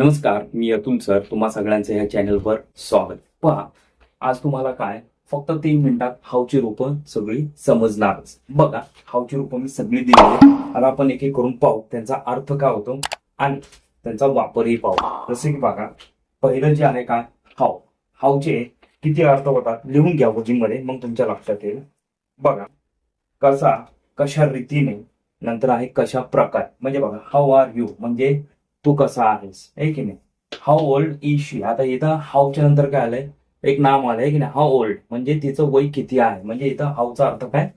नमस्कार, मी अतुल सर. तुम्हा सगळ्यांचं ह्या चॅनलवर स्वागत. पहा, आज तुम्हाला काय फक्त 3 मिनिटात हावची रूपं सगळी समजणारच. बघा, हावची रूपं मी सगळी दिली. आता आपण एक एक करून पाहू त्यांचा अर्थ काय होतो आणि त्यांचा वापरही पाहू. जसे की बघा, पहिलं जे आहे काय हाव. हावचे किती अर्थ होतात लिहून घ्या वहीमध्ये, मग तुमच्या लक्षात येईल. बघा, कसा, कशा रीतीने, नंतर आहे कशा प्रकार. म्हणजे बघा, हाऊ आर यू म्हणजे तू कसा आहेस, आहे की नाही. हाऊ ओल्ड इज शी. आता इथं हाऊच्या नंतर काय आलंय, एक नाम आलंय की नाही. हाऊ ओल्ड म्हणजे तिचं वय किती आहे. म्हणजे इथं हाऊचा अर्थ काय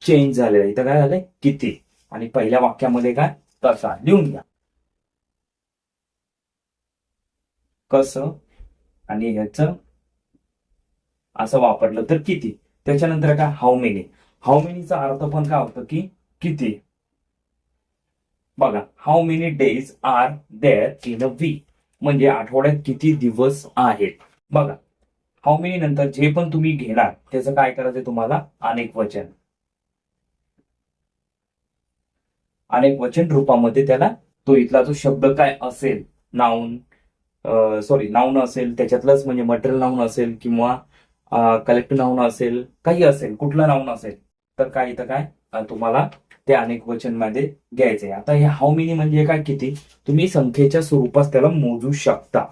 चेंज झालेला. इथं काय झालंय किती, आणि पहिल्या वाक्यामध्ये काय कसा. लिहून घ्या कसं, आणि ह्याचं असं वापरलं तर किती. त्याच्यानंतर काय हाऊ मेनी. हाऊ मेनीचा अर्थ पण काय होतं की किती. बघा, how many days are there in a week म्हणजे आठवड्यात किती दिवस आहेत. बघा, हाऊ मेनी नंतर जे पण तुम्ही घेणार त्याचं काय करायचं तुम्हाला अनेक वचन. अनेक वचन रूपामध्ये त्याला तो इथला जो शब्द काय असेल, नाऊन नाऊन असेल त्याच्यातलंच, म्हणजे मटेरियल नाऊन असेल किंवा कलेक्टिव्ह नाऊन असेल, काही असेल, कुठलं नाऊन असेल, तर काय इथं काय तुम्हाला ते अनेक वचन मध्ये घ्यायचंय. आता हे हाऊ मेनी म्हणजे काय किती, तुम्ही संख्येच्या स्वरूपात त्याला मोजू शकता.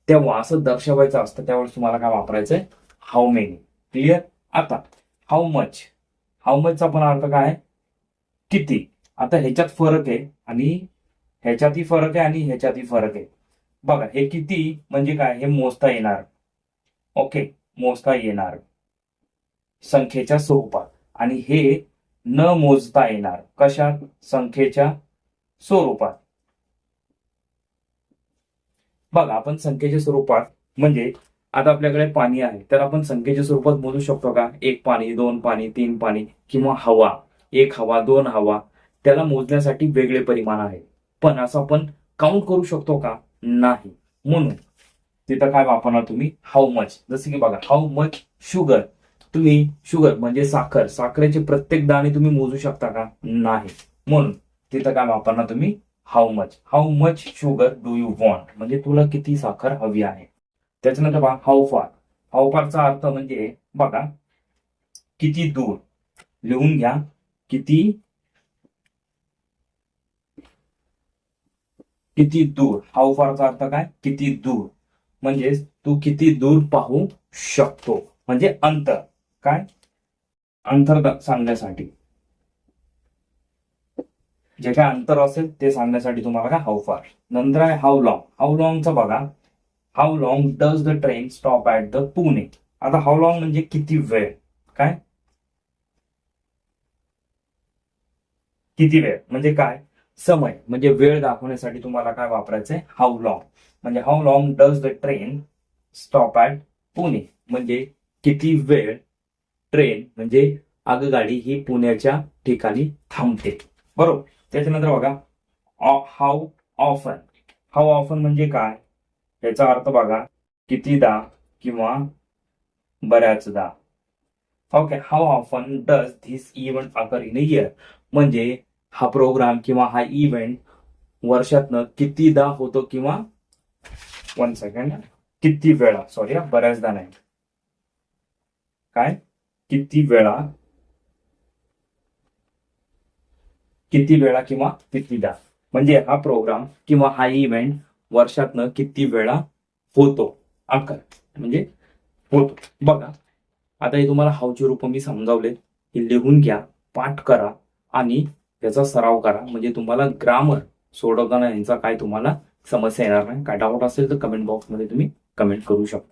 तेव्हा असं दर्शवायचं असतं, त्यावेळेस तुम्हाला काय वापरायचंय हाऊ मेनी. क्लिअर. आता हाऊ मच. हाऊ मचचा पण अर्थ काय किती. आता ह्याच्यात फरक आहे आणि ह्याच्यातही फरक आहे आणि ह्याच्यातही फरक आहे. बघा, हे किती म्हणजे काय, हे मोजता येणार. ओके, मोजता येणार संख्येच्या स्वरूपात, आणि हे न मोजता येणार कशात, संख्येच्या स्वरूपात. बघा, आपण संख्येच्या स्वरूपात म्हणजे आता आपल्याकडे पाणी आहे, तर आपण संख्येच्या स्वरूपात मोजू शकतो का. 1 पाणी, 2 पाणी, 3 पाणी, किंवा हवा, 1 हवा, 2 हवा. त्याला मोजण्यासाठी वेगळे परिमाण आहे, पण असं आपण काउंट करू शकतो का, नाही. म्हणून तिथं काय वापरणार तुम्ही हाऊ मच. जसं की बघा, हाऊ मच शुगर. तुम्ही शुगर म्हणजे साखर, साखरेचे प्रत्येक दाणे तुम्ही मोजू शकता का, नाही. म्हणून तिथं काय वापरणार तुम्ही how much. How much sugar do you want म्हणजे तुला किती साखर हवी आहे. त्याच्यानंतर बघा, हाऊ फार. हाऊ फारचा अर्थ म्हणजे बघा किती दूर. लिहून घ्या किती, किती दूर. हाऊ फारचा अर्थ काय किती दूर, म्हणजे तू किती दूर पाहू शकतो. म्हणजे अंतर, काय अंतर सांगण्यासाठी, जे काय अंतर असेल ते सांगण्यासाठी तुम्हाला काय हाऊ फार. नंतर आहे हाऊ लॉंग. हाऊ लॉंगचं बघा, how long does the train stop at the Pune. आता हाऊ लॉंग म्हणजे किती वेळ, काय किती वेळ म्हणजे काय समय, म्हणजे वेळ दाखवण्यासाठी तुम्हाला काय वापरायचंय हाऊ लॉंग. म्हणजे how long does the train stop at Pune म्हणजे किती वेळ ट्रेन म्हणजे आगगाडी ही पुण्याच्या ठिकाणी थांबते. बरोबर. त्याच्यानंतर बघा, हाऊ ऑफन. हाऊ ऑफन म्हणजे काय, याचा अर्थ बघा कितीदा किंवा बऱ्याचदा. Okay, how often does this event occur in a year म्हणजे हा प्रोग्राम किंवा हा इव्हेंट वर्षातनं कितीदा होतो, किंवा 1 सेकंड, किती वेळा, सॉरी बऱ्याचदा नाही, काय किती वेळा, किती वेळा किंवा कितीदा म्हणजे हा प्रोग्राम किंवा हा इव्हेंट वर्षातनं किती वेळा होतो. अकर म्हणजे होतो. बघा, आता हे तुम्हाला हाऊची रूपं मी समजावले, हे लिहून घ्या, पाठ करा आणि त्याचा सराव करा. म्हणजे तुम्हाला ग्रामर सोडवताना यांचा काय तुम्हाला समस्या येणार नाही. काय डाऊट असेल तर कमेंट बॉक्समध्ये तुम्ही कमेंट करू शकता.